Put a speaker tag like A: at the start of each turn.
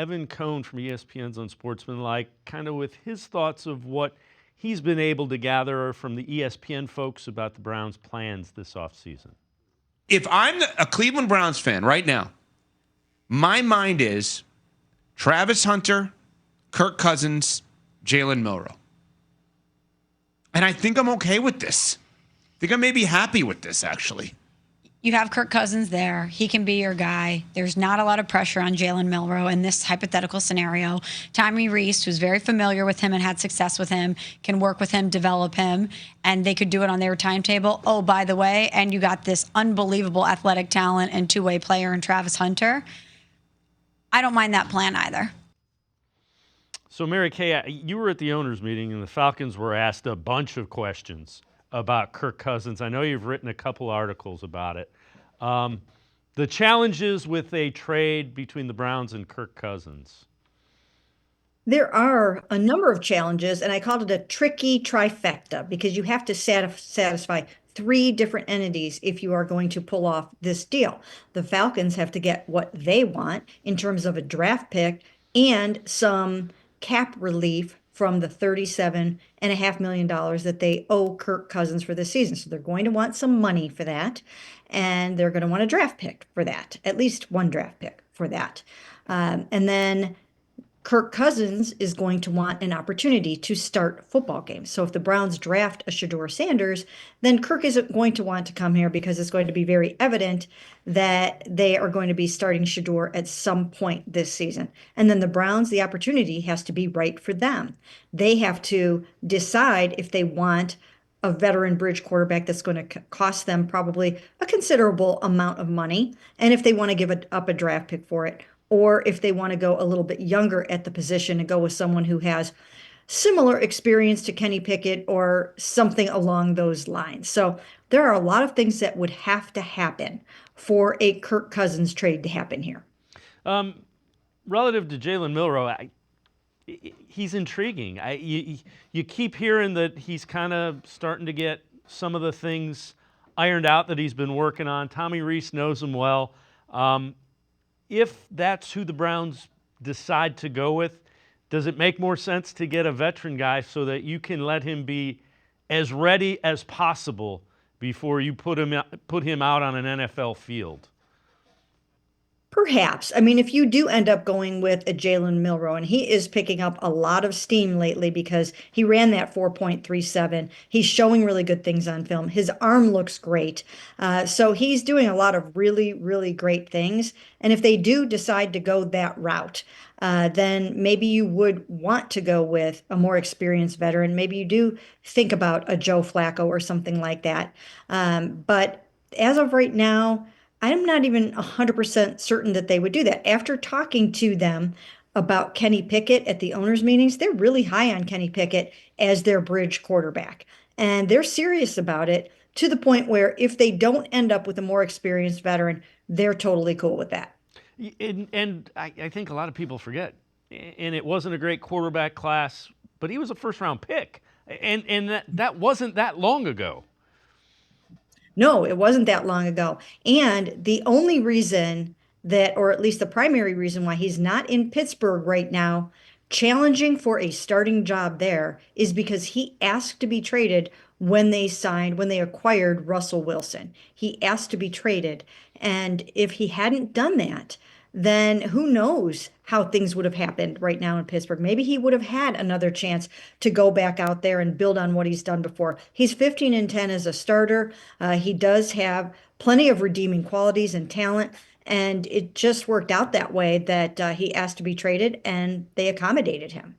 A: Evan Cohen from ESPN's Unsportsmanlike, kind of with his thoughts of what he's been able to gather from the ESPN folks about the Browns' plans this offseason.
B: If I'm a Cleveland Browns fan right now, my mind is Travis Hunter, Kirk Cousins, Jalen Milroe. And I think I'm okay with this. I think I may be happy with this, actually.
C: You have Kirk Cousins there. He can be your guy. There's not a lot of pressure on Jalen Milroe in this hypothetical scenario. Tommy Reese, who's very familiar with him and had success with him, can work with him, develop him, and they could do it on their timetable. Oh, by the way, and you got this unbelievable athletic talent and two-way player in Travis Hunter. I don't mind that plan either.
A: So, Mary Kay, you were at the owners' meeting, and the Falcons were asked a bunch of questions about Kirk Cousins. I know you've written a couple articles about it. The challenges with a trade between the Browns and Kirk Cousins.
D: There are a number of challenges, and I called it a tricky trifecta because you have to satisfy three different entities if you are going to pull off this deal. The Falcons have to get what they want in terms of a draft pick and some cap relief from the $37.5 million that they owe Kirk Cousins for this season. So they're going to want some money for that, and they're going to want a draft pick for that, at least one draft pick for that. And then Kirk Cousins is going to want an opportunity to start football games. So if the Browns draft a Shedeur Sanders, then Kirk isn't going to want to come here because it's going to be very evident that they are going to be starting Shedeur at some point this season. And then the Browns, the opportunity has to be right for them. They have to decide if they want a veteran bridge quarterback that's going to cost them probably a considerable amount of money, and if they want to give up a draft pick for it, or if they want to go a little bit younger at the position and go with someone who has similar experience to Kenny Pickett or something along those lines. So there are a lot of things that would have to happen for a Kirk Cousins trade to happen here.
A: Relative to Jalen Milroe, he's intriguing. You keep hearing that he's kind of starting to get some of the things ironed out that he's been working on. Tommy Reese knows him well. If that's who the Browns decide to go with, does it make more sense to get a veteran guy so that you can let him be as ready as possible before you put him out on an NFL field?
D: Perhaps. I mean, if you do end up going with a Jalen Milroe, and he is picking up a lot of steam lately because he ran that 4.37. He's showing really good things on film. His arm looks great. So he's doing a lot of really, really great things. And if they do decide to go that route, then maybe you would want to go with a more experienced veteran. Maybe you do think about a Joe Flacco or something like that. But as of right now, I'm not even 100% certain that they would do that. After talking to them about Kenny Pickett at the owners' meetings, they're really high on Kenny Pickett as their bridge quarterback. And they're serious about it to the point where if they don't end up with a more experienced veteran, they're totally cool with that.
A: And I think a lot of people forget, and it wasn't a great quarterback class, but he was a first-round pick. And that wasn't that long ago.
D: No, it wasn't that long ago. And the only reason that, or at least the primary reason why he's not in Pittsburgh right now, challenging for a starting job there, is because he asked to be traded when they acquired Russell Wilson. He asked to be traded. And if he hadn't done that, then who knows how things would have happened right now in Pittsburgh. Maybe he would have had another chance to go back out there and build on what he's done before. He's 15-10 as a starter. He does have plenty of redeeming qualities and talent, and it just worked out that way that he asked to be traded, and they accommodated him.